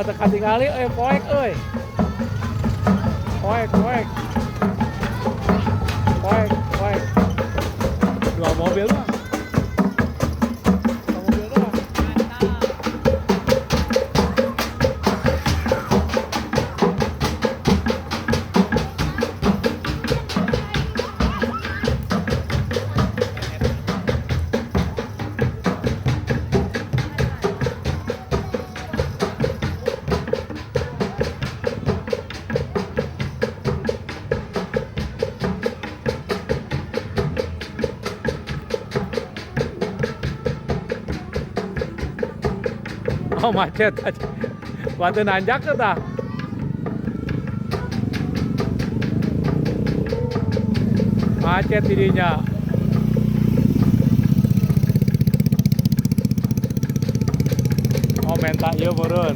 tekan tingali poek poek dua mobil mah. Oh macet aja. Waktu nanjak ke tah. Macet dirinya. Oh minta ieu meureun.